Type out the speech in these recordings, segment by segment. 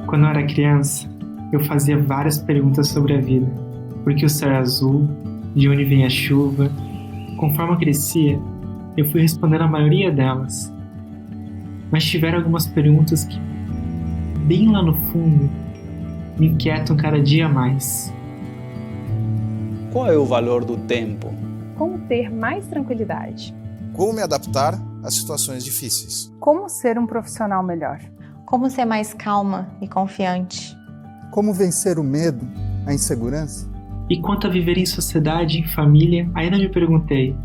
Quando eu era criança, eu fazia várias perguntas sobre a vida. Por que o céu é azul? De onde vem a chuva? Conforme eu crescia, eu fui respondendo a maioria delas. Mas tiveram algumas perguntas que, bem lá no fundo, me inquietam cada dia mais. Qual é o valor do tempo? Como ter mais tranquilidade? Como me adaptar a situações difíceis? Como ser um profissional melhor? Como ser mais calma e confiante? Como vencer o medo, a insegurança? E quanto a viver em sociedade, em família, ainda me perguntei: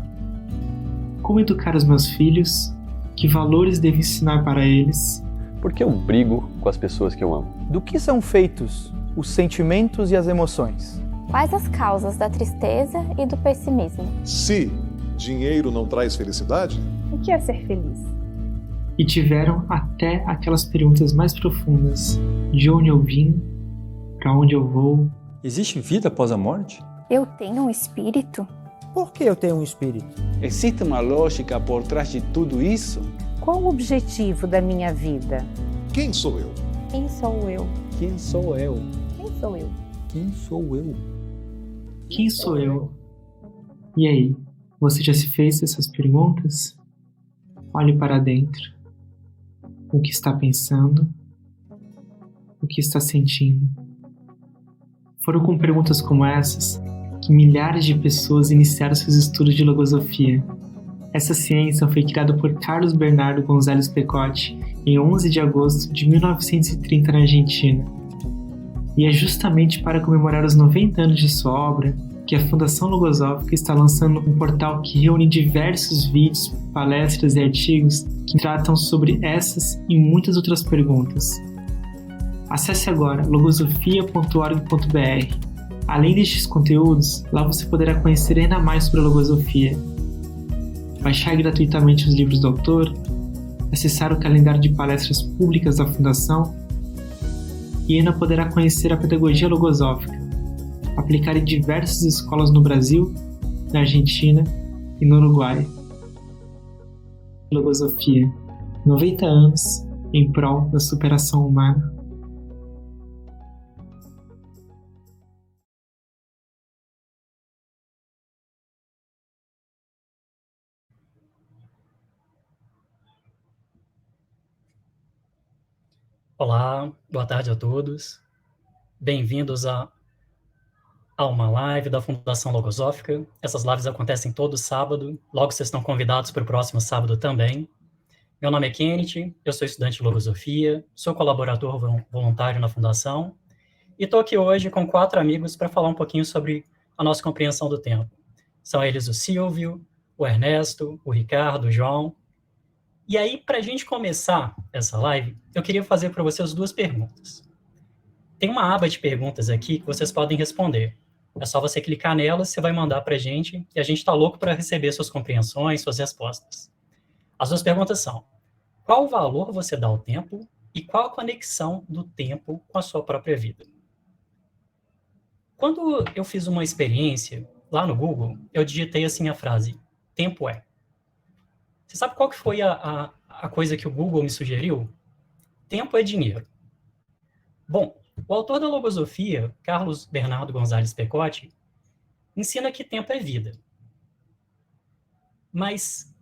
como educar os meus filhos? Que valores devo ensinar para eles? Por que eu brigo com as pessoas que eu amo? Do que são feitos os sentimentos e as emoções? Quais as causas da tristeza e do pessimismo? Se dinheiro não traz felicidade? O que é ser feliz? E tiveram até aquelas perguntas mais profundas: de onde eu vim? Para onde eu vou? Existe vida após a morte? Eu tenho um espírito? Por que eu tenho um espírito? Existe uma lógica por trás de tudo isso? Qual o objetivo da minha vida? Quem sou eu? Quem sou eu? Quem sou eu? Quem sou eu? Quem sou eu? Quem sou eu? E aí, você já se fez essas perguntas? Olhe para dentro. O que está pensando? O que está sentindo? Foram com perguntas como essas que milhares de pessoas iniciaram seus estudos de logosofia. Essa ciência foi criada por Carlos Bernardo González Pecotti em 11 de agosto de 1930 na Argentina. E é justamente para comemorar os 90 anos de sua obra que a Fundação Logosófica está lançando um portal que reúne diversos vídeos, palestras e artigos que tratam sobre essas e muitas outras perguntas. Acesse agora logosofia.org.br. Além destes conteúdos, lá você poderá conhecer ainda mais sobre a logosofia, baixar gratuitamente os livros do autor, acessar o calendário de palestras públicas da Fundação e ainda poderá conhecer a pedagogia logosófica, aplicada em diversas escolas no Brasil, na Argentina e no Uruguai. Logosofia, 90 anos em prol da superação humana. Olá, boa tarde a todos. Bem-vindos a uma live da Fundação Logosófica. Essas lives acontecem todo sábado, logo vocês estão convidados para o próximo sábado também. Meu nome é Kenneth, eu sou estudante de Logosofia, sou colaborador voluntário na Fundação e estou aqui hoje com 4 amigos para falar um pouquinho sobre a nossa compreensão do tempo. São eles o Silvio, o Ernesto, o Ricardo, o João. E aí, para a gente começar essa live, eu queria fazer para vocês 2 perguntas. Tem uma aba de perguntas aqui que vocês podem responder. É só você clicar nela, você vai mandar para a gente, e a gente está louco para receber suas compreensões, suas respostas. As 2 perguntas são: qual valor você dá ao tempo e qual a conexão do tempo com a sua própria vida? Quando eu fiz uma experiência lá no Google, eu digitei assim a frase: tempo é. Você sabe qual que foi a coisa que o Google me sugeriu? Tempo é dinheiro. Bom, o autor da logosofia, Carlos Bernardo González Pecotti, ensina que tempo é vida. Mas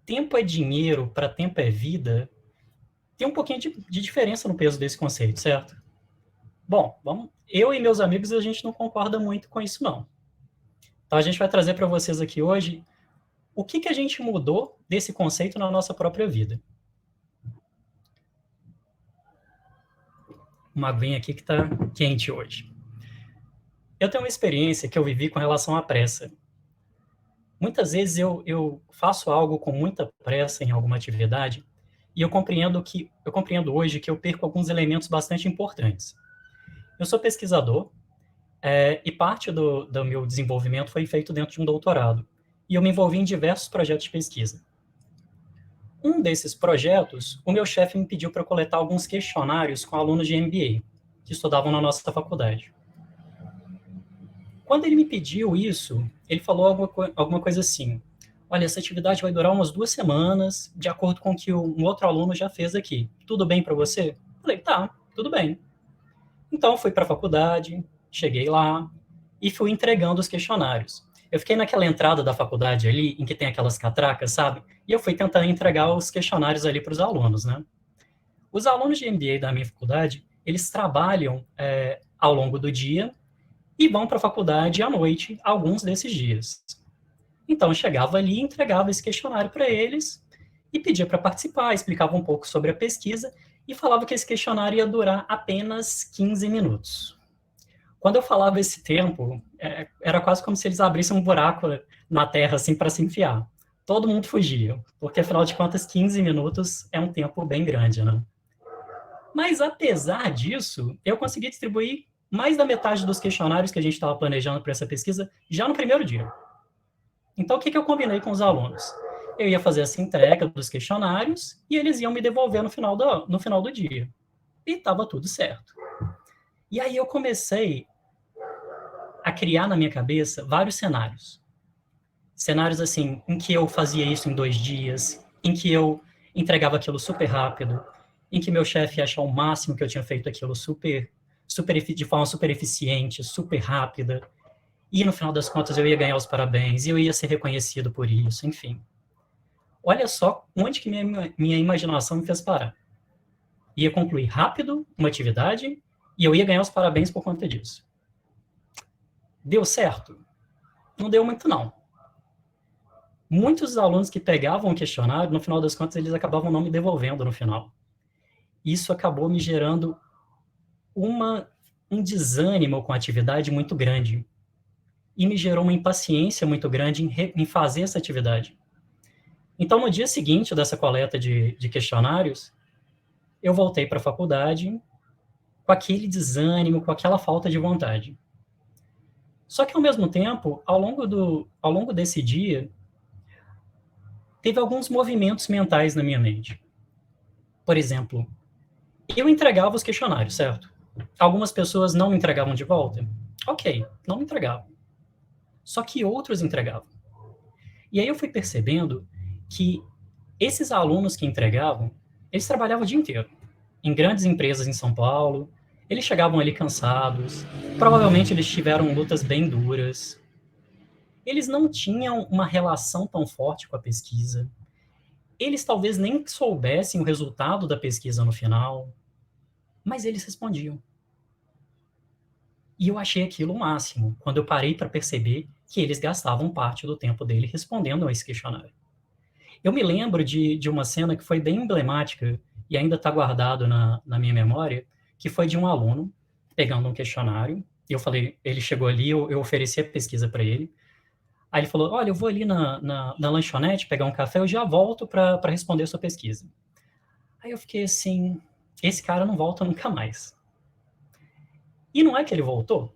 tempo é dinheiro para tempo é vida tem um pouquinho de diferença no peso desse conceito, certo? Bom, eu e meus amigos, a gente não concorda muito com isso, não. Então, a gente vai trazer para vocês aqui hoje o que a gente mudou desse conceito na nossa própria vida. Uma aguinha aqui que está quente hoje. Eu tenho uma experiência que eu vivi com relação à pressa. Muitas vezes eu faço algo com muita pressa em alguma atividade e eu compreendo hoje que eu perco alguns elementos bastante importantes. Eu sou pesquisador e parte do meu desenvolvimento foi feito dentro de um doutorado. E eu me envolvi em diversos projetos de pesquisa. Um desses projetos, o meu chefe me pediu para eu coletar alguns questionários com alunos de MBA, que estudavam na nossa faculdade. Quando ele me pediu isso, ele falou alguma coisa assim: olha, essa atividade vai durar umas 2 semanas, de acordo com o que um outro aluno já fez aqui. Tudo bem para você? Falei, tá, tudo bem. Então, fui para a faculdade, cheguei lá e fui entregando os questionários. Eu fiquei naquela entrada da faculdade ali, em que tem aquelas catracas, sabe? E eu fui tentar entregar os questionários ali para os alunos, né? Os alunos de MBA da minha faculdade, eles trabalham ao longo do dia e vão para a faculdade à noite, alguns desses dias. Então, eu chegava ali, entregava esse questionário para eles e pedia para participar, explicava um pouco sobre a pesquisa e falava que esse questionário ia durar apenas 15 minutos. Quando eu falava esse tempo, era quase como se eles abrissem um buraco na terra assim para se enfiar. Todo mundo fugia, porque afinal de contas 15 minutos é um tempo bem grande, né? Mas apesar disso, eu consegui distribuir mais da metade dos questionários que a gente estava planejando para essa pesquisa já no primeiro dia. Então, o que eu combinei com os alunos? Eu ia fazer essa entrega dos questionários e eles iam me devolver no final do dia. E estava tudo certo. E aí eu comecei a criar na minha cabeça vários cenários. Cenários assim, em que eu fazia isso em 2 dias, em que eu entregava aquilo super rápido, em que meu chefe ia achar o máximo que eu tinha feito aquilo de forma super eficiente, super rápida, e no final das contas eu ia ganhar os parabéns, e eu ia ser reconhecido por isso, enfim. Olha só onde que minha imaginação me fez parar. Ia concluir rápido uma atividade, e eu ia ganhar os parabéns por conta disso. Deu certo? Não deu muito, não. Muitos alunos que pegavam o questionário, no final das contas, eles acabavam não me devolvendo no final. Isso acabou me gerando um desânimo com a atividade muito grande. E me gerou uma impaciência muito grande em fazer essa atividade. Então, no dia seguinte dessa coleta de questionários, eu voltei para a faculdade com aquele desânimo, com aquela falta de vontade. Só que, ao mesmo tempo, ao longo desse dia, teve alguns movimentos mentais na minha mente. Por exemplo, eu entregava os questionários, certo? Algumas pessoas não me entregavam de volta. Ok, não me entregavam. Só que outros entregavam. E aí eu fui percebendo que esses alunos que entregavam, eles trabalhavam o dia inteiro, em grandes empresas em São Paulo, eles chegavam ali cansados, provavelmente eles tiveram lutas bem duras, eles não tinham uma relação tão forte com a pesquisa, eles talvez nem soubessem o resultado da pesquisa no final, mas eles respondiam. E eu achei aquilo o máximo, quando eu parei para perceber que eles gastavam parte do tempo dele respondendo a esse questionário. Eu me lembro de uma cena que foi bem emblemática e ainda está guardado na minha memória, que foi de um aluno pegando um questionário, e eu falei, ele chegou ali, eu ofereci a pesquisa para ele, aí ele falou, olha, eu vou ali na lanchonete pegar um café, eu já volto para responder a sua pesquisa. Aí eu fiquei assim, esse cara não volta nunca mais. E não é que ele voltou?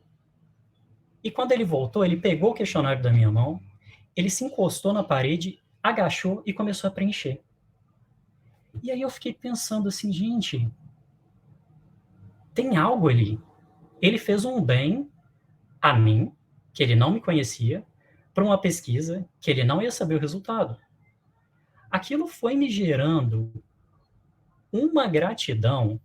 E quando ele voltou, ele pegou o questionário da minha mão, ele se encostou na parede, agachou e começou a preencher. E aí eu fiquei pensando assim, gente, tem algo ali. Ele fez um bem a mim, que ele não me conhecia, para uma pesquisa que ele não ia saber o resultado. Aquilo foi me gerando uma gratidão,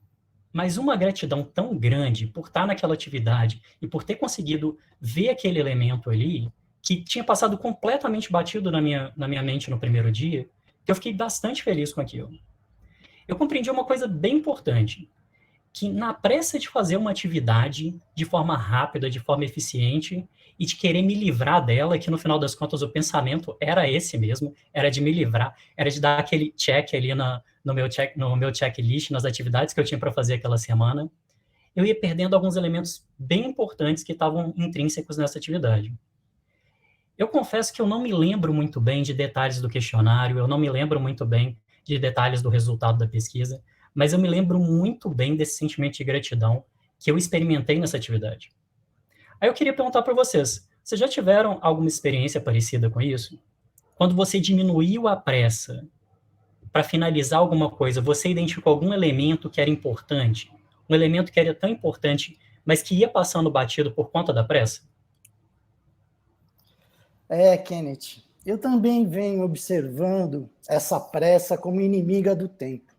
mas uma gratidão tão grande por estar naquela atividade e por ter conseguido ver aquele elemento ali, que tinha passado completamente batido na minha mente no primeiro dia, que eu fiquei bastante feliz com aquilo. Eu compreendi uma coisa bem importante, que na pressa de fazer uma atividade de forma rápida, de forma eficiente, e de querer me livrar dela, que no final das contas o pensamento era esse mesmo, era de me livrar, era de dar aquele check ali no meu checklist, nas atividades que eu tinha para fazer aquela semana, eu ia perdendo alguns elementos bem importantes que estavam intrínsecos nessa atividade. Eu confesso que eu não me lembro muito bem de detalhes do questionário, eu não me lembro muito bem de detalhes do resultado da pesquisa, mas eu me lembro muito bem desse sentimento de gratidão que eu experimentei nessa atividade. Aí eu queria perguntar para vocês já tiveram alguma experiência parecida com isso? Quando você diminuiu a pressa para finalizar alguma coisa, você identificou algum elemento que era importante? Um elemento que era tão importante, mas que ia passando batido por conta da pressa? Kenneth, Eu também venho observando essa pressa como inimiga do tempo.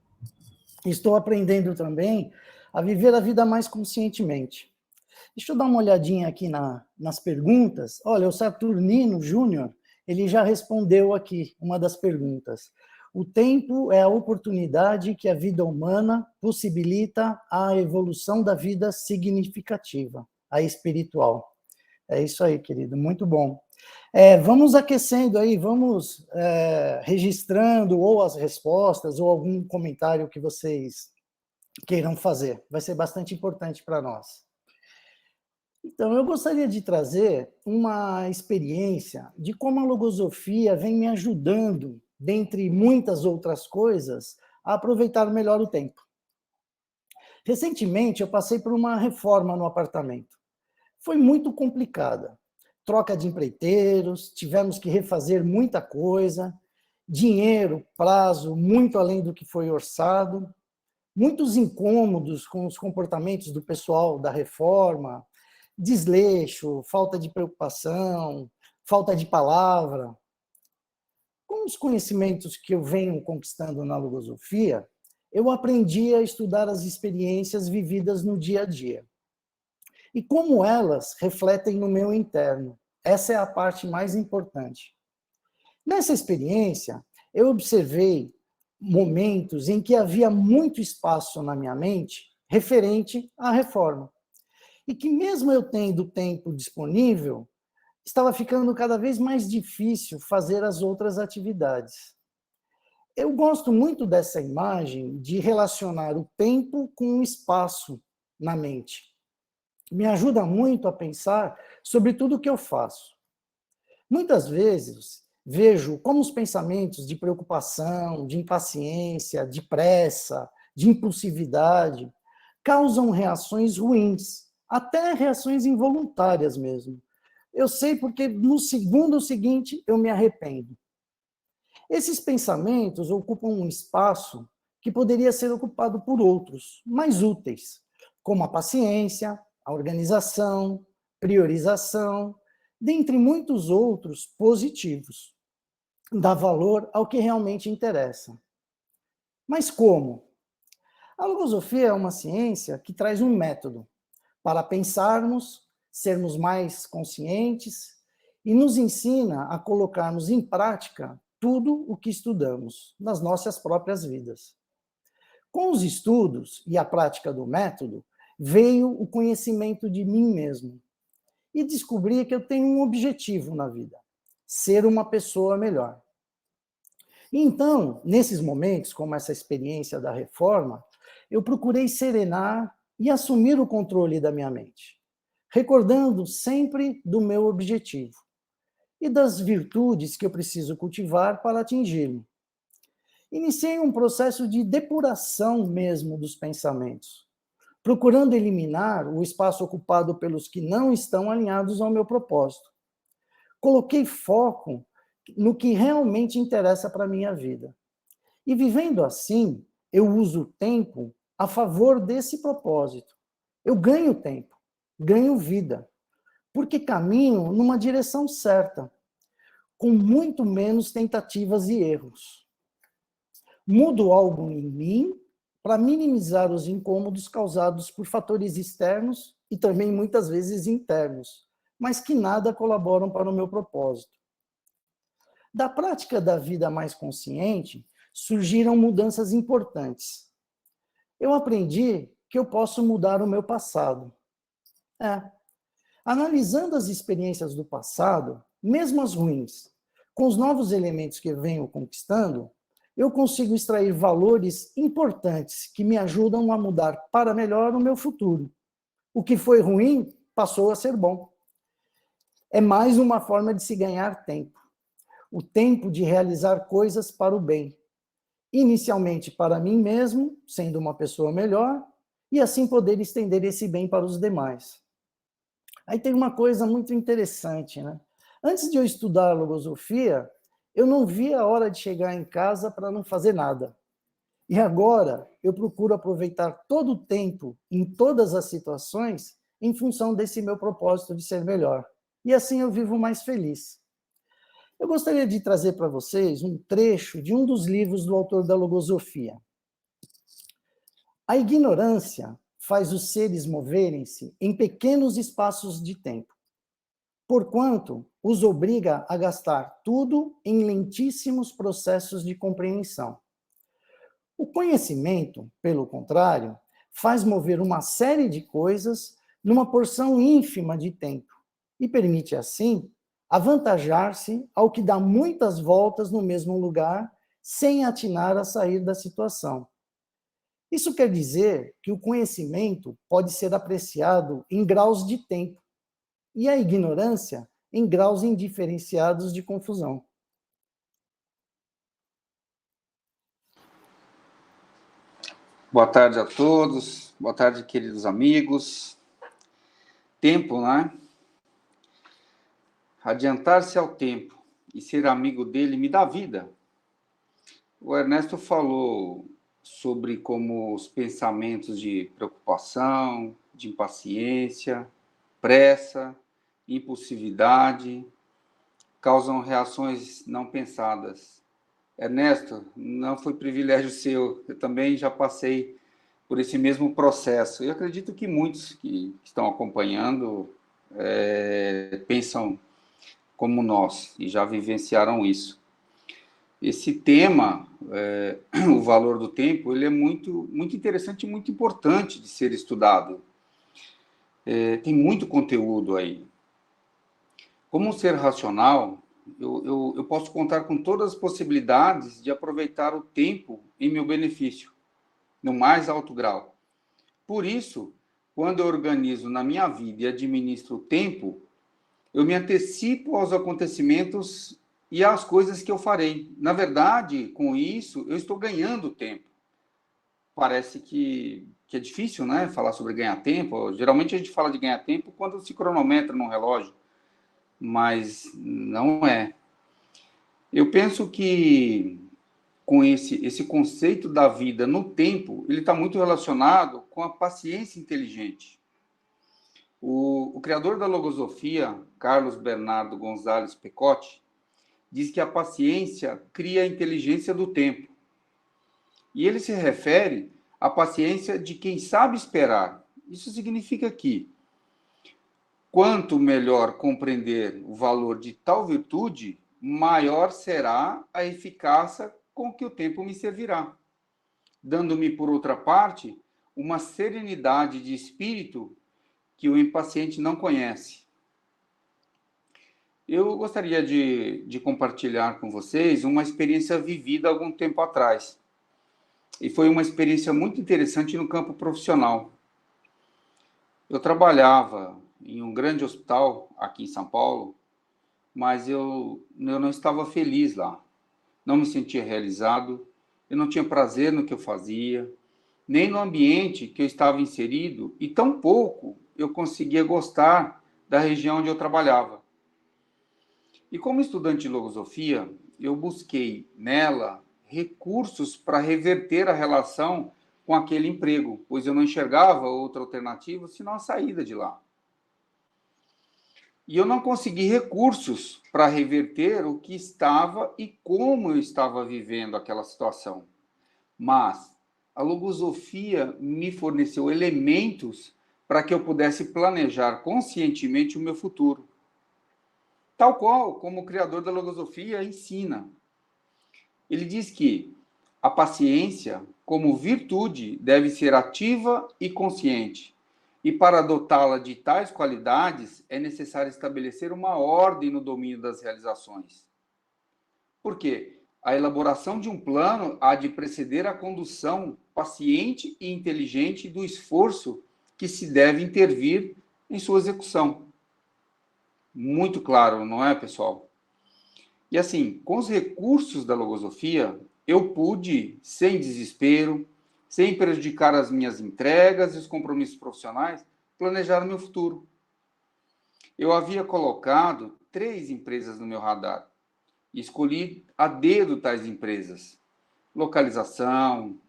Estou aprendendo também a viver a vida mais conscientemente. Deixa eu dar uma olhadinha aqui nas perguntas. Olha, o Saturnino Júnior, ele já respondeu aqui uma das perguntas. O tempo é a oportunidade que a vida humana possibilita a evolução da vida significativa, a espiritual. É isso aí, querido, muito bom. Vamos aquecendo aí, vamos registrando ou as respostas ou algum comentário que vocês queiram fazer. Vai ser bastante importante para nós. Então, eu gostaria de trazer uma experiência de como a logosofia vem me ajudando, dentre muitas outras coisas, a aproveitar melhor o tempo. Recentemente, eu passei por uma reforma no apartamento. Foi muito complicada. Troca de empreiteiros, tivemos que refazer muita coisa, dinheiro, prazo, muito além do que foi orçado, muitos incômodos com os comportamentos do pessoal da reforma, desleixo, falta de preocupação, falta de palavra. Com os conhecimentos que eu venho conquistando na logosofia, eu aprendi a estudar as experiências vividas no dia a dia. E como elas refletem no meu interno. Essa é a parte mais importante. Nessa experiência, eu observei momentos em que havia muito espaço na minha mente referente à reforma. E que mesmo eu tendo tempo disponível, estava ficando cada vez mais difícil fazer as outras atividades. Eu gosto muito dessa imagem de relacionar o tempo com o espaço na mente. Me ajuda muito a pensar sobre tudo o que eu faço. Muitas vezes, vejo como os pensamentos de preocupação, de impaciência, de pressa, de impulsividade, causam reações ruins, até reações involuntárias mesmo. Eu sei porque no segundo seguinte eu me arrependo. Esses pensamentos ocupam um espaço que poderia ser ocupado por outros, mais úteis, como a paciência, a organização, priorização, dentre muitos outros positivos. Dá valor ao que realmente interessa. Mas como? A logosofia é uma ciência que traz um método para pensarmos, sermos mais conscientes e nos ensina a colocarmos em prática tudo o que estudamos nas nossas próprias vidas. Com os estudos e a prática do método, veio o conhecimento de mim mesmo e descobri que eu tenho um objetivo na vida, ser uma pessoa melhor. Então, nesses momentos, como essa experiência da reforma, eu procurei serenar e assumir o controle da minha mente, recordando sempre do meu objetivo e das virtudes que eu preciso cultivar para atingi-lo. Iniciei um processo de depuração mesmo dos pensamentos, procurando eliminar o espaço ocupado pelos que não estão alinhados ao meu propósito. Coloquei foco no que realmente interessa para a minha vida. E vivendo assim, eu uso o tempo a favor desse propósito. Eu ganho tempo, ganho vida, porque caminho numa direção certa, com muito menos tentativas e erros. Mudo algo em mim para minimizar os incômodos causados por fatores externos e também muitas vezes internos, mas que nada colaboram para o meu propósito. Da prática da vida mais consciente, surgiram mudanças importantes. Eu aprendi que eu posso mudar o meu passado. Analisando as experiências do passado, mesmo as ruins, com os novos elementos que eu venho conquistando, eu consigo extrair valores importantes que me ajudam a mudar para melhor o meu futuro. O que foi ruim passou a ser bom. É mais uma forma de se ganhar tempo. O tempo de realizar coisas para o bem. Inicialmente para mim mesmo, sendo uma pessoa melhor, e assim poder estender esse bem para os demais. Aí tem uma coisa muito interessante, né? Antes de eu estudar a logosofia, eu não via a hora de chegar em casa para não fazer nada. E agora eu procuro aproveitar todo o tempo, em todas as situações, em função desse meu propósito de ser melhor. E assim eu vivo mais feliz. Eu gostaria de trazer para vocês um trecho de um dos livros do autor da Logosofia. A ignorância faz os seres moverem-se em pequenos espaços de tempo, porquanto os obriga a gastar tudo em lentíssimos processos de compreensão. O conhecimento, pelo contrário, faz mover uma série de coisas numa porção ínfima de tempo e permite, assim, avantajar-se ao que dá muitas voltas no mesmo lugar sem atinar a sair da situação. Isso quer dizer que o conhecimento pode ser apreciado em graus de tempo e a ignorância em graus indiferenciados de confusão. Boa tarde a todos, boa tarde, queridos amigos. Tempo, né? Adiantar-se ao tempo e ser amigo dele me dá vida. O Ernesto falou sobre como os pensamentos de preocupação, de impaciência, pressa, impulsividade causam reações não pensadas. Ernesto, não foi privilégio seu, eu também já passei por esse mesmo processo. Eu acredito que muitos que estão acompanhando pensam como nós e já vivenciaram isso. Esse tema, o valor do tempo, ele é muito, muito interessante e muito importante de ser estudado. Tem muito conteúdo aí. Como um ser racional, eu posso contar com todas as possibilidades de aproveitar o tempo em meu benefício, no mais alto grau. Por isso, quando eu organizo na minha vida e administro o tempo, eu me antecipo aos acontecimentos e às coisas que eu farei. Na verdade, com isso, eu estou ganhando tempo. Parece que é difícil, né, falar sobre ganhar tempo. Geralmente a gente fala de ganhar tempo quando se cronometra num relógio, mas não é. Eu penso que com esse conceito da vida no tempo, ele está muito relacionado com a paciência inteligente. O criador da logosofia, Carlos Bernardo Gonzalez Pecotti, diz que a paciência cria a inteligência do tempo. E ele se refere à paciência de quem sabe esperar. Isso significa que, quanto melhor compreender o valor de tal virtude, maior será a eficácia com que o tempo me servirá, dando-me, por outra parte, uma serenidade de espírito que o impaciente não conhece. Eu gostaria de compartilhar com vocês uma experiência vivida há algum tempo atrás. E foi uma experiência muito interessante no campo profissional. Eu trabalhava em um grande hospital aqui em São Paulo, mas eu não estava feliz lá. Não me sentia realizado, eu não tinha prazer no que eu fazia, nem no ambiente que eu estava inserido, e tampouco eu conseguia gostar da região onde eu trabalhava. E como estudante de logosofia, eu busquei nela recursos para reverter a relação com aquele emprego, pois eu não enxergava outra alternativa senão a saída de lá. E eu não consegui recursos para reverter o que estava e como eu estava vivendo aquela situação. Mas a logosofia me forneceu elementos para que eu pudesse planejar conscientemente o meu futuro. Tal qual como o criador da logosofia ensina. Ele diz que a paciência, como virtude, deve ser ativa e consciente. E para dotá-la de tais qualidades, é necessário estabelecer uma ordem no domínio das realizações. Por quê? A elaboração de um plano há de preceder a condução paciente e inteligente do esforço que se deve intervir em sua execução. Muito claro, não é, pessoal? E assim, com os recursos da logosofia, eu pude, sem desespero, sem prejudicar as minhas entregas e os compromissos profissionais, planejar o meu futuro. Eu havia colocado 3 empresas no meu radar e escolhi a dedo tais empresas. Localização,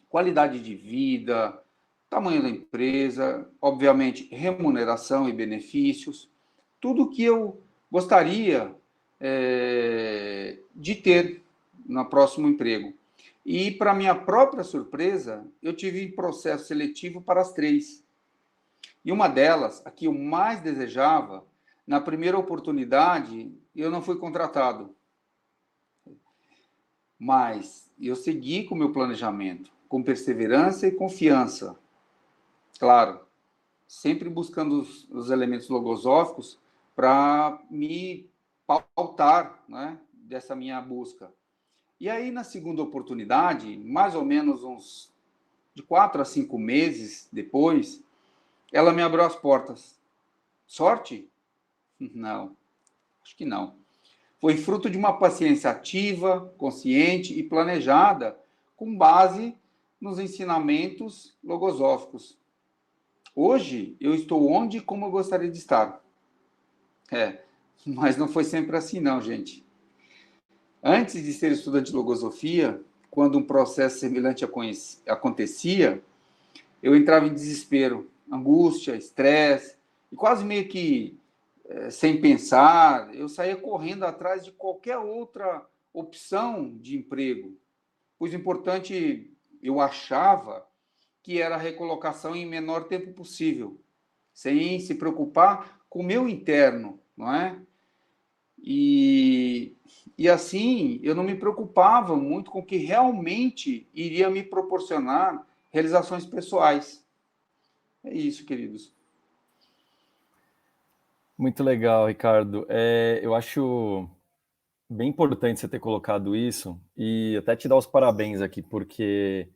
qualidade de vida, tamanho da empresa, obviamente remuneração e benefícios, tudo que eu gostaria de ter no próximo emprego. E, para minha própria surpresa, eu tive processo seletivo para as 3. E uma delas, a que eu mais desejava, na primeira oportunidade, eu não fui contratado. Mas eu segui com o meu planejamento, com perseverança e confiança. Claro, sempre buscando os elementos logosóficos para me pautar, né, dessa minha busca. E aí, na segunda oportunidade, mais ou menos uns de 4 a 5 meses depois, ela me abriu as portas. Sorte? Não, acho que não. Foi fruto de uma paciência ativa, consciente e planejada, com base nos ensinamentos logosóficos. Hoje, eu estou onde e como eu gostaria de estar. Mas não foi sempre assim, não, gente. Antes de ser estudante de logosofia, quando um processo semelhante acontecia, eu entrava em desespero, angústia, estresse, e quase meio que sem pensar, eu saía correndo atrás de qualquer outra opção de emprego, pois o importante, eu achava, que era a recolocação em menor tempo possível, sem se preocupar com o meu interno, não é? E assim, eu não me preocupava muito com o que realmente iria me proporcionar realizações pessoais. É isso, queridos. Muito legal, Ricardo. Eu acho bem importante você ter colocado isso e até te dar os parabéns aqui, porque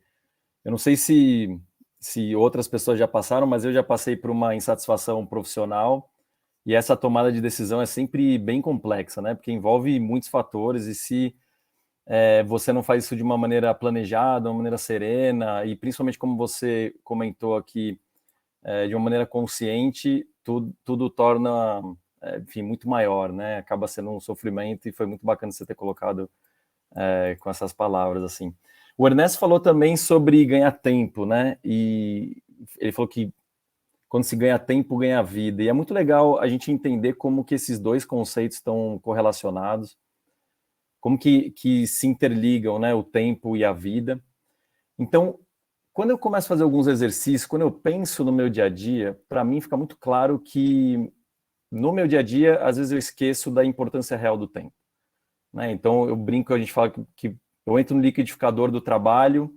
eu não sei se outras pessoas já passaram, mas eu já passei por uma insatisfação profissional e essa tomada de decisão é sempre bem complexa, né? Porque envolve muitos fatores e se você não faz isso de uma maneira planejada, uma maneira serena e principalmente como você comentou aqui, de uma maneira consciente, tudo torna, enfim, muito maior, né? Acaba sendo um sofrimento e foi muito bacana você ter colocado com essas palavras, assim. O Ernesto falou também sobre ganhar tempo, né? E ele falou que quando se ganha tempo, ganha vida. E é muito legal a gente entender como que esses dois conceitos estão correlacionados, como que se interligam, né? O tempo e a vida. Então, quando eu começo a fazer alguns exercícios, quando eu penso no meu dia a dia, para mim fica muito claro que no meu dia a dia, às vezes eu esqueço da importância real do tempo, né? Então, eu brinco, a gente fala que eu entro no liquidificador do trabalho,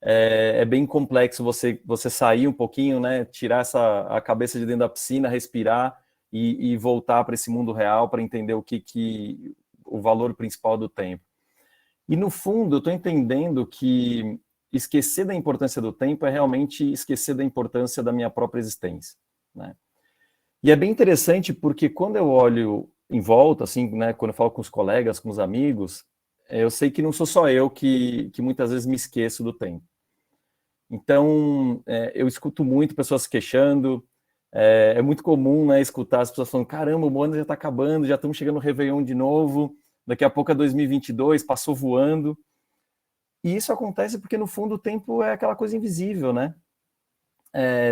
é bem complexo você sair um pouquinho, né? Tirar a cabeça de dentro da piscina, respirar e voltar para esse mundo real para entender o valor principal do tempo. E no fundo, eu estou entendendo que esquecer da importância do tempo é realmente esquecer da importância da minha própria existência, né? E é bem interessante porque quando eu olho em volta, assim, né, quando eu falo com os colegas, com os amigos, eu sei que não sou só eu que muitas vezes me esqueço do tempo. Então, eu escuto muito pessoas se queixando, é muito comum, né, escutar as pessoas falando, caramba, o ano já está acabando, já estamos chegando no Réveillon de novo, daqui a pouco é 2022, passou voando. E isso acontece porque, no fundo, o tempo é aquela coisa invisível, né?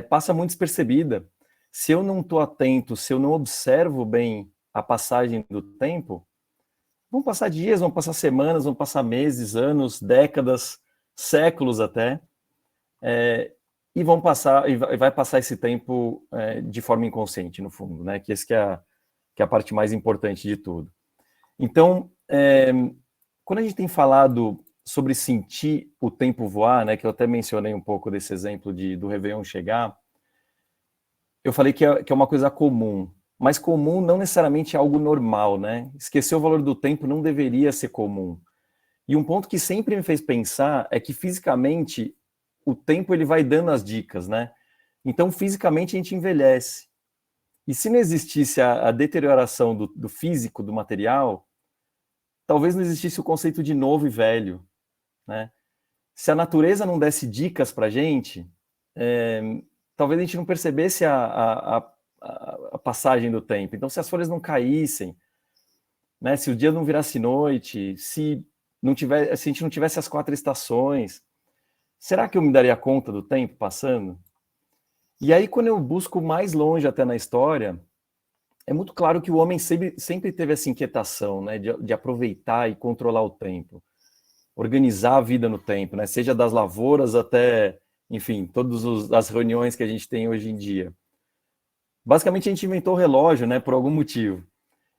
Passa muito despercebida. Se eu não estou atento, se eu não observo bem a passagem do tempo, vão passar dias, vão passar semanas, vão passar meses, anos, décadas, séculos até, e vai passar esse tempo de forma inconsciente, no fundo, né? Que esse que é a parte mais importante de tudo. Então, quando a gente tem falado sobre sentir o tempo voar, né, que eu até mencionei um pouco desse exemplo do Réveillon chegar, eu falei que é uma coisa comum, mas comum não necessariamente é algo normal, né? Esquecer o valor do tempo não deveria ser comum. E um ponto que sempre me fez pensar é que fisicamente o tempo ele vai dando as dicas, né? Então fisicamente a gente envelhece. E se não existisse a deterioração do físico, do material, talvez não existisse o conceito de novo e velho, né? Se a natureza não desse dicas para a gente, talvez a gente não percebesse a passagem do tempo. Então, se as folhas não caíssem, né, se o dia não virasse noite, se a gente não tivesse as 4 estações, será que eu me daria conta do tempo passando? E aí, quando eu busco mais longe até na história, é muito claro que o homem sempre teve essa inquietação, né, de aproveitar e controlar o tempo, organizar a vida no tempo, né, seja das lavouras até, enfim, todas as reuniões que a gente tem hoje em dia. Basicamente, a gente inventou o relógio, né, por algum motivo.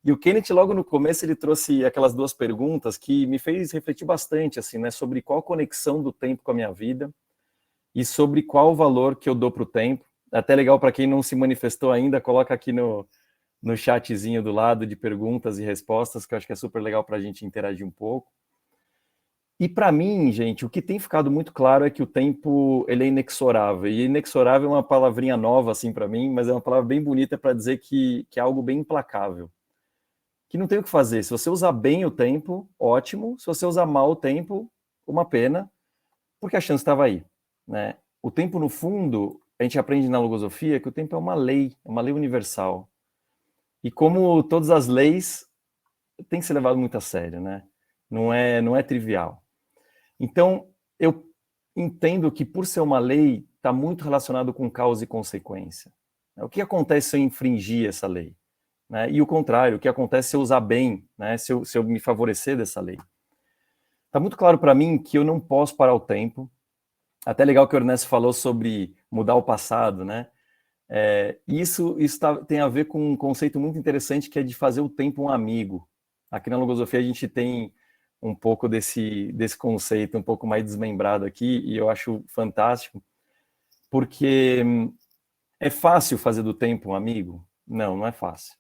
E o Kenneth, logo no começo, ele trouxe aquelas duas perguntas que me fez refletir bastante, assim, né, sobre qual a conexão do tempo com a minha vida e sobre qual o valor que eu dou para o tempo. É até legal para quem não se manifestou ainda, coloca aqui no chatzinho do lado de perguntas e respostas, que eu acho que é super legal para a gente interagir um pouco. E para mim, gente, o que tem ficado muito claro é que o tempo ele é inexorável. E inexorável é uma palavrinha nova assim para mim, mas é uma palavra bem bonita para dizer que é algo bem implacável. Que não tem o que fazer. Se você usar bem o tempo, ótimo. Se você usar mal o tempo, uma pena, porque a chance estava aí, né? O tempo, no fundo, a gente aprende na logosofia que o tempo é uma lei universal. E como todas as leis, tem que ser levado muito a sério, né? Não é trivial. Então, eu entendo que por ser uma lei, está muito relacionado com causa e consequência. O que acontece se eu infringir essa lei? Né? E o contrário, o que acontece se eu usar bem, né? se eu me favorecer dessa lei? Está muito claro para mim que eu não posso parar o tempo. Até legal que o Ernesto falou sobre mudar o passado, né? Isso tem a ver com um conceito muito interessante que é de fazer o tempo um amigo. Aqui na Logosofia a gente tem um pouco desse conceito um pouco mais desmembrado aqui, e eu acho fantástico, porque é fácil fazer do tempo um amigo? Não é fácil.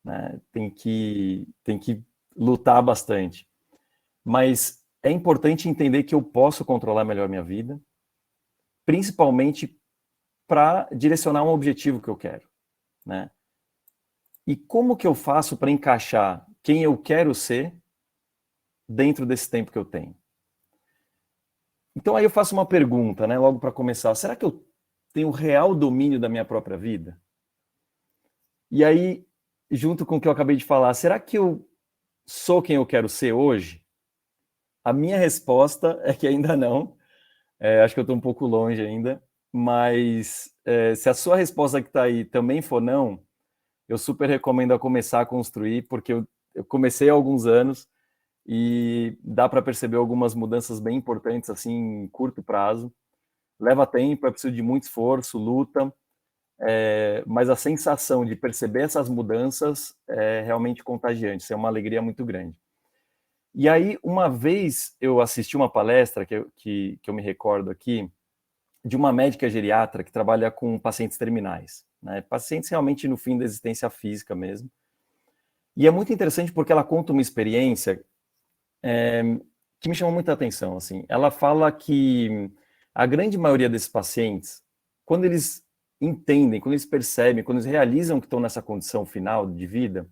Né? Tem que lutar bastante. Mas é importante entender que eu posso controlar melhor minha vida, principalmente para direcionar um objetivo que eu quero, né? E como que eu faço para encaixar quem eu quero ser dentro desse tempo que eu tenho? Então aí eu faço uma pergunta, né, logo para começar. Será que eu tenho real domínio da minha própria vida? E aí, junto com o que eu acabei de falar, será que eu sou quem eu quero ser hoje? A minha resposta é que ainda não. Acho que eu estou um pouco longe ainda. Mas se a sua resposta que está aí também for não, eu super recomendo a começar a construir, porque eu comecei há alguns anos e dá para perceber algumas mudanças bem importantes assim em curto prazo. Leva tempo, é preciso de muito esforço, luta, mas a sensação de perceber essas mudanças é realmente contagiante, isso é uma alegria muito grande. E aí, uma vez eu assisti uma palestra que eu me recordo aqui, de uma médica geriatra que trabalha com pacientes terminais, né? Pacientes realmente no fim da existência física mesmo. E é muito interessante porque ela conta uma experiência que me chamou muita atenção. Assim. Ela fala que a grande maioria desses pacientes, quando eles entendem, quando eles percebem, quando eles realizam que estão nessa condição final de vida,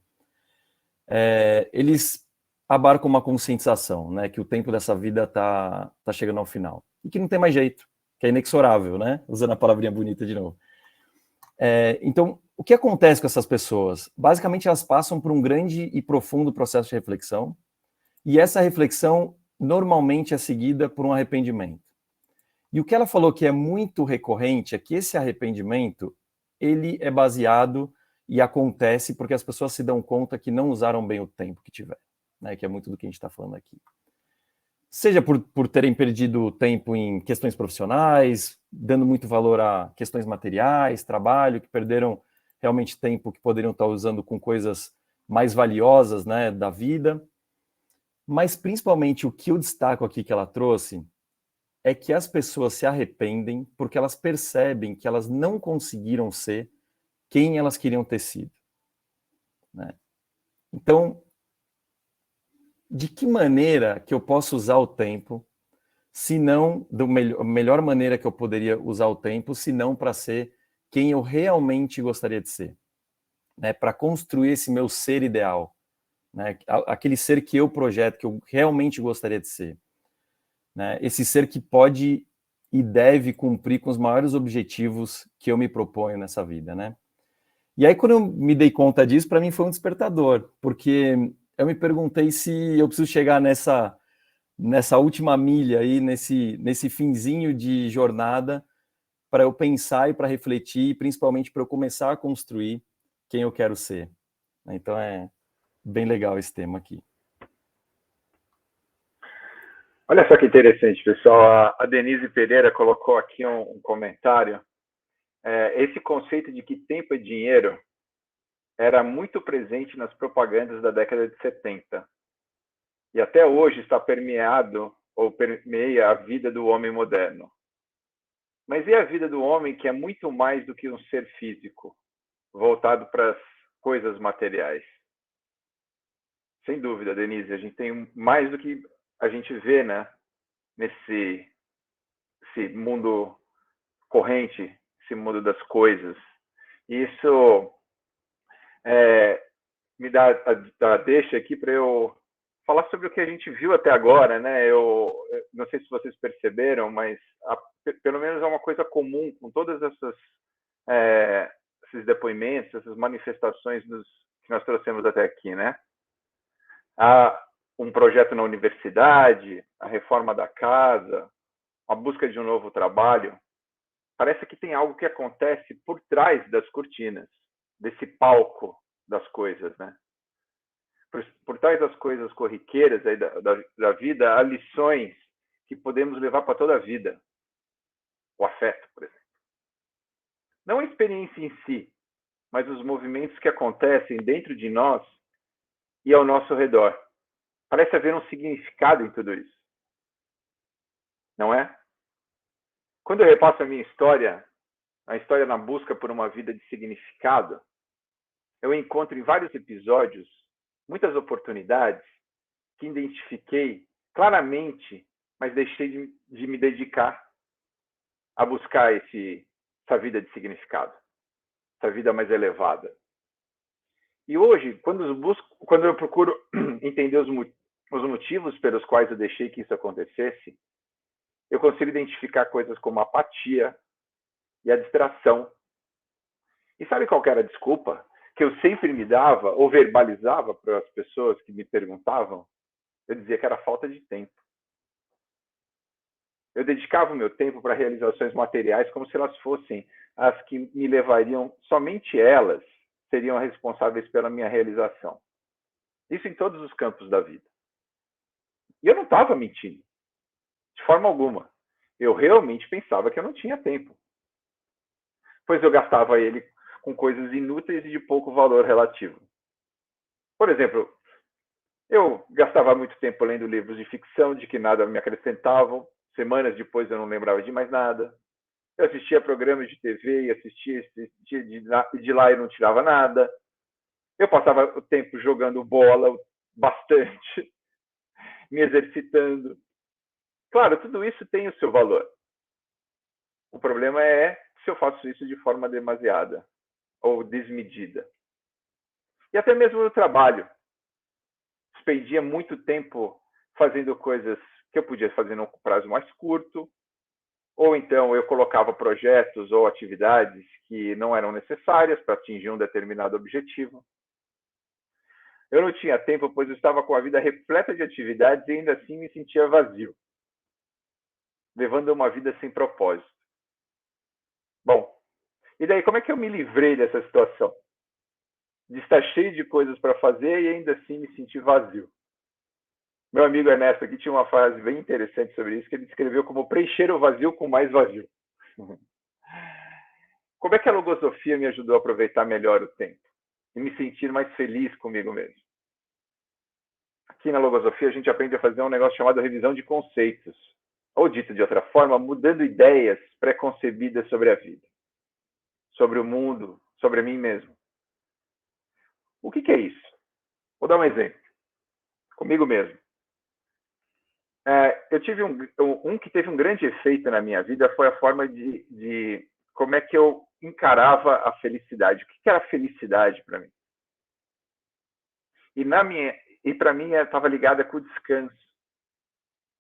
eles abarcam uma conscientização, né? Que o tempo dessa vida tá chegando ao final. E que não tem mais jeito. Que é inexorável, né? Usando a palavrinha bonita de novo. Então, o que acontece com essas pessoas? Basicamente, elas passam por um grande e profundo processo de reflexão, e essa reflexão normalmente é seguida por um arrependimento. E o que ela falou que é muito recorrente é que esse arrependimento, ele é baseado e acontece porque as pessoas se dão conta que não usaram bem o tempo que tiveram, né? Que é muito do que a gente está falando aqui. Seja por terem perdido tempo em questões profissionais, dando muito valor a questões materiais, trabalho, que perderam realmente tempo que poderiam estar usando com coisas mais valiosas, né, da vida. Mas, principalmente, o que eu destaco aqui que ela trouxe é que as pessoas se arrependem porque elas percebem que elas não conseguiram ser quem elas queriam ter sido. Né? Então, de que maneira que eu posso usar o tempo, se não da melhor maneira que eu poderia usar o tempo, se não para ser quem eu realmente gostaria de ser, né? Para construir esse meu ser ideal, né? Aquele ser que eu projeto, que eu realmente gostaria de ser, né? Esse ser que pode e deve cumprir com os maiores objetivos que eu me proponho nessa vida, né? E aí, quando eu me dei conta disso, para mim foi um despertador, porque eu me perguntei se eu preciso chegar nessa última milha aí, nesse finzinho de jornada, para eu pensar e para refletir, principalmente para eu começar a construir quem eu quero ser, Então é bem legal esse tema aqui. Olha só que interessante, pessoal. A Denise Pereira colocou aqui um comentário. Esse conceito de que tempo é dinheiro era muito presente nas propagandas da década de 70. E até hoje está permeado ou permeia a vida do homem moderno. Mas e a vida do homem que é muito mais do que um ser físico, voltado para as coisas materiais? Sem dúvida, Denise, a gente tem mais do que a gente vê, né, nesse mundo corrente, esse mundo das coisas. E isso me dá a deixa aqui para eu falar sobre o que a gente viu até agora, né? Eu não sei se vocês perceberam, mas pelo menos é uma coisa comum com todas esses depoimentos, essas manifestações que nós trouxemos até aqui, né? Há um projeto na universidade, a reforma da casa, a busca de um novo trabalho. Parece que tem algo que acontece por trás das cortinas, desse palco das coisas, né? Por trás das coisas corriqueiras aí da vida, há lições que podemos levar para toda a vida. O afeto, por exemplo. Não a experiência em si, mas os movimentos que acontecem dentro de nós e ao nosso redor. Parece haver um significado em tudo isso. Não é? Quando eu repasso a minha história, a história na busca por uma vida de significado, eu encontro em vários episódios muitas oportunidades que identifiquei claramente, mas deixei de me dedicar a buscar essa vida de significado, essa vida mais elevada. E hoje, quando eu procuro entender os motivos pelos quais eu deixei que isso acontecesse, eu consigo identificar coisas como a apatia e a distração. E sabe qual era a desculpa que eu sempre me dava ou verbalizava para as pessoas que me perguntavam? Eu dizia que era falta de tempo. Eu dedicava o meu tempo para realizações materiais como se elas fossem as que me levariam, somente elas seriam responsáveis pela minha realização. Isso em todos os campos da vida. E eu não estava mentindo, de forma alguma. Eu realmente pensava que eu não tinha tempo. Pois eu gastava ele com coisas inúteis e de pouco valor relativo. Por exemplo, eu gastava muito tempo lendo livros de ficção de que nada me acrescentavam. Semanas depois eu não lembrava de mais nada. Eu assistia programas de TV e assistia de lá e não tirava nada. Eu passava o tempo jogando bola bastante, me exercitando. Claro, tudo isso tem o seu valor. O problema é se eu faço isso de forma demasiada ou desmedida. E até mesmo no trabalho. Despendia muito tempo fazendo coisas que eu podia fazer num prazo mais curto, ou então eu colocava projetos ou atividades que não eram necessárias para atingir um determinado objetivo. Eu não tinha tempo, pois eu estava com a vida repleta de atividades e ainda assim me sentia vazio, levando uma vida sem propósito. Bom, e daí como é que eu me livrei dessa situação? De estar cheio de coisas para fazer e ainda assim me sentir vazio. Meu amigo Ernesto aqui tinha uma frase bem interessante sobre isso, que ele descreveu como preencher o vazio com mais vazio. Como é que a logosofia me ajudou a aproveitar melhor o tempo e me sentir mais feliz comigo mesmo? Aqui na logosofia a gente aprende a fazer um negócio chamado revisão de conceitos, ou dito de outra forma, mudando ideias pré-concebidas sobre a vida, sobre o mundo, sobre mim mesmo. O que é isso? Vou dar um exemplo. Comigo mesmo. Eu tive um que teve um grande efeito na minha vida, foi a forma de como é que eu encarava a felicidade. O que era felicidade para mim? E para mim estava ligada com o descanso.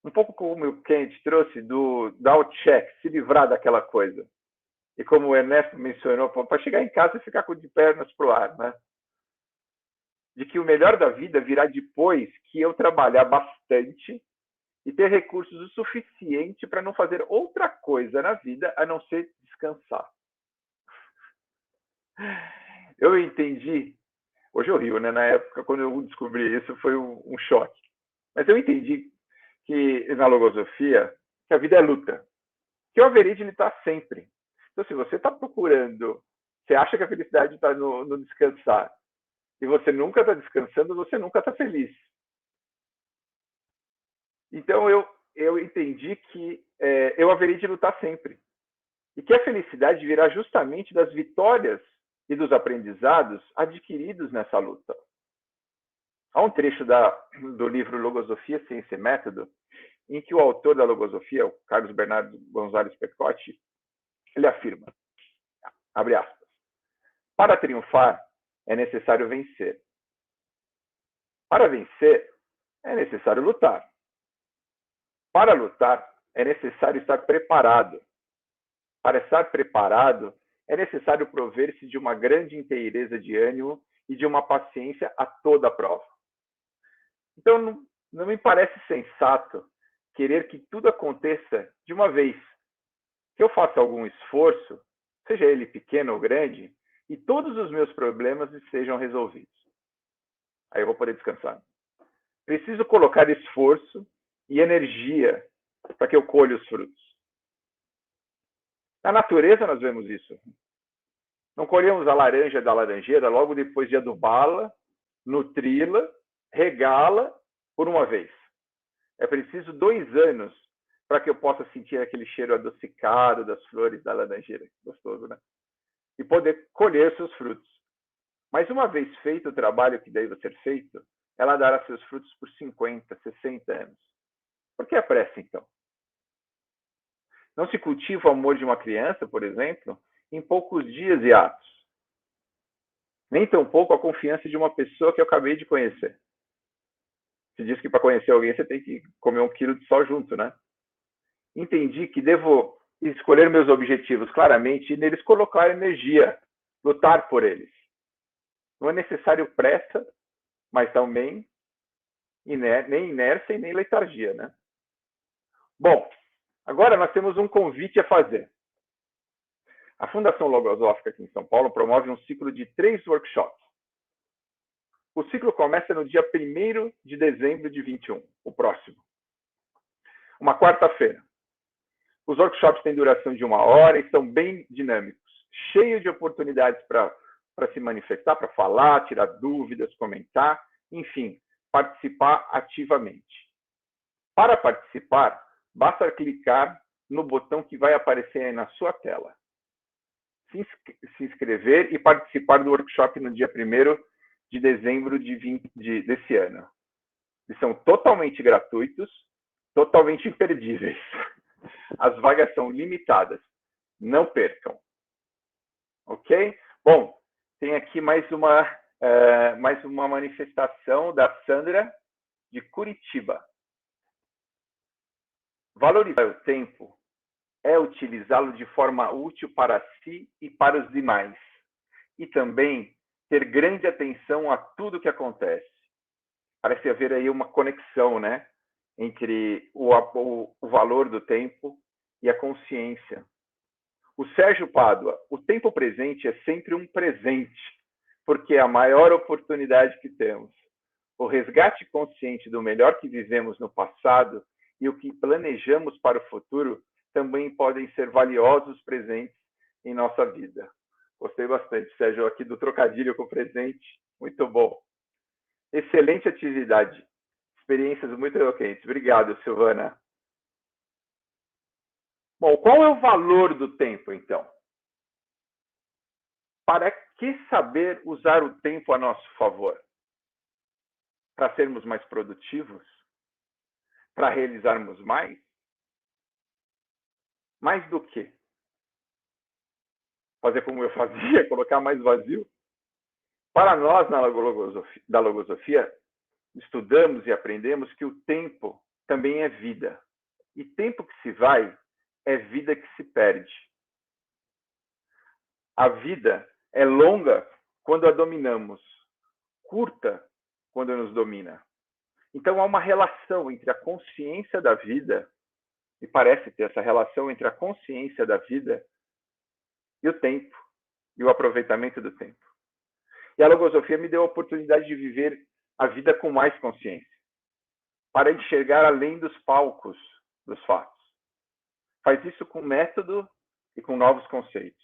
Um pouco como o Kennedy trouxe do dar o check, se livrar daquela coisa. E como o Ernesto mencionou, para chegar em casa e ficar de pernas para o ar, né? De que o melhor da vida virá depois que eu trabalhar bastante e ter recursos o suficiente para não fazer outra coisa na vida a não ser descansar. Eu entendi Hoje eu rio, né? Na época, quando eu descobri isso, foi um choque. Mas eu entendi que, na logosofia, que a vida é luta. Que o Averide está sempre. Então, se você está procurando, você acha que a felicidade está no descansar, e você nunca está descansando, você nunca está feliz. Então, eu entendi que eu haveria de lutar sempre. E que a felicidade virá justamente das vitórias e dos aprendizados adquiridos nessa luta. Há um trecho do livro Logosofia, Ciência e Método, em que o autor da logosofia, o Carlos Bernardo Gonzalez Percotti, ele afirma, abre aspas, para triunfar é necessário vencer. Para vencer é necessário lutar. Para lutar é necessário estar preparado. Para estar preparado é necessário prover-se de uma grande inteireza de ânimo e de uma paciência a toda a prova. Então, não me parece sensato querer que tudo aconteça de uma vez. Que eu faça algum esforço, seja ele pequeno ou grande, e todos os meus problemas sejam resolvidos. Aí eu vou poder descansar. Preciso colocar esforço e energia para que eu colhe os frutos. Na natureza nós vemos isso. Não colhemos a laranja da laranjeira logo depois de adubá-la, nutri-la, regá-la por uma vez. É preciso 2 anos para que eu possa sentir aquele cheiro adocicado das flores da laranjeira. Gostoso, né? E poder colher seus frutos. Mas uma vez feito o trabalho que deve ser feito, ela dará seus frutos por 50, 60 anos. Por que a pressa, então? Não se cultiva o amor de uma criança, por exemplo, em poucos dias e atos. Nem tampouco a confiança de uma pessoa que eu acabei de conhecer. Se diz que para conhecer alguém você tem que comer 1 quilo de sal junto, né? Entendi que devo escolher meus objetivos claramente e neles colocar energia, lutar por eles. Não é necessário pressa, mas também nem inércia e nem letargia, né? Bom, agora nós temos um convite a fazer. A Fundação Logosófica aqui em São Paulo promove um ciclo de 3 workshops. O ciclo começa no dia 1º de dezembro de 21, o próximo. Uma quarta-feira. Os workshops têm duração de 1 hora e são bem dinâmicos, cheios de oportunidades para se manifestar, para falar, tirar dúvidas, comentar, enfim, participar ativamente. Para participar, basta clicar no botão que vai aparecer aí na sua tela. Se inscrever e participar do workshop no dia 1º de dezembro desse ano. Eles são totalmente gratuitos, totalmente imperdíveis. As vagas são limitadas. Não percam. Ok? Bom, tem aqui mais uma manifestação da Sandra, de Curitiba. Valorizar o tempo é utilizá-lo de forma útil para si e para os demais. E também ter grande atenção a tudo que acontece. Parece haver aí uma conexão, né, entre o valor do tempo e a consciência. O Sérgio Pádua, o tempo presente é sempre um presente, porque é a maior oportunidade que temos. O resgate consciente do melhor que vivemos no passado e o que planejamos para o futuro também podem ser valiosos presentes em nossa vida. Gostei bastante, Sérgio, aqui do trocadilho com o presente. Muito bom. Excelente atividade. Experiências muito eloquentes. Obrigado, Silvana. Bom, qual é o valor do tempo, então? Para que saber usar o tempo a nosso favor? Para sermos mais produtivos? Para realizarmos mais? Mais do que? Fazer como eu fazia, colocar mais vazio? Para nós, da logosofia, estudamos e aprendemos que o tempo também é vida. E tempo que se vai é vida que se perde. A vida é longa quando a dominamos, curta quando nos domina. Então, há uma relação entre a consciência da vida, e parece ter essa relação entre a consciência da vida e o tempo, e o aproveitamento do tempo. E a logosofia me deu a oportunidade de viver a vida com mais consciência, para enxergar além dos palcos dos fatos. Faz isso com método e com novos conceitos.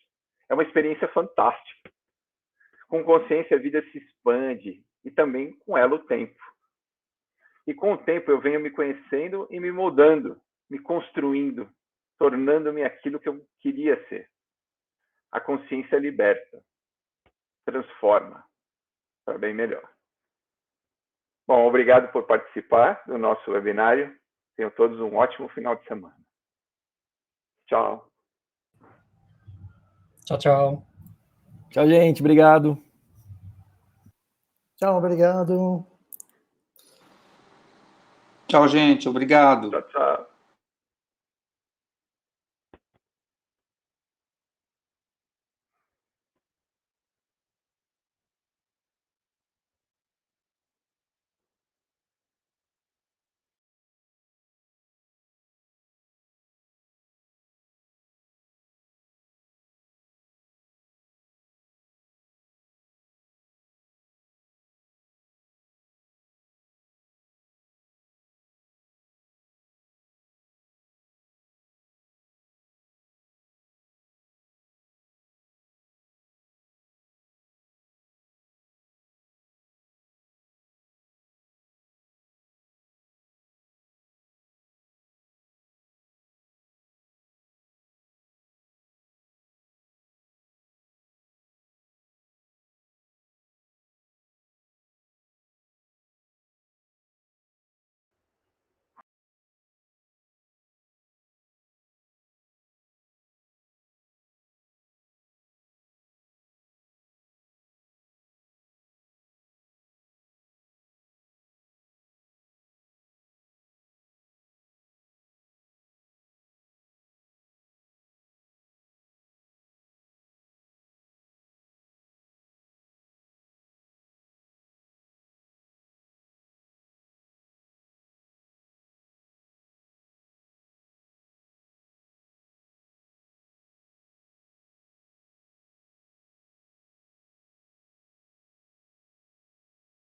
É uma experiência fantástica. Com consciência, a vida se expande e também com ela o tempo. E com o tempo eu venho me conhecendo e me moldando, me construindo, tornando-me aquilo que eu queria ser. A consciência liberta, transforma para bem melhor. Bom, obrigado por participar do nosso webinário. Tenham todos um ótimo final de semana. Tchau. Tchau, tchau. Tchau, gente. Obrigado. Tchau, obrigado. Tchau, gente. Obrigado. Tchau, tchau.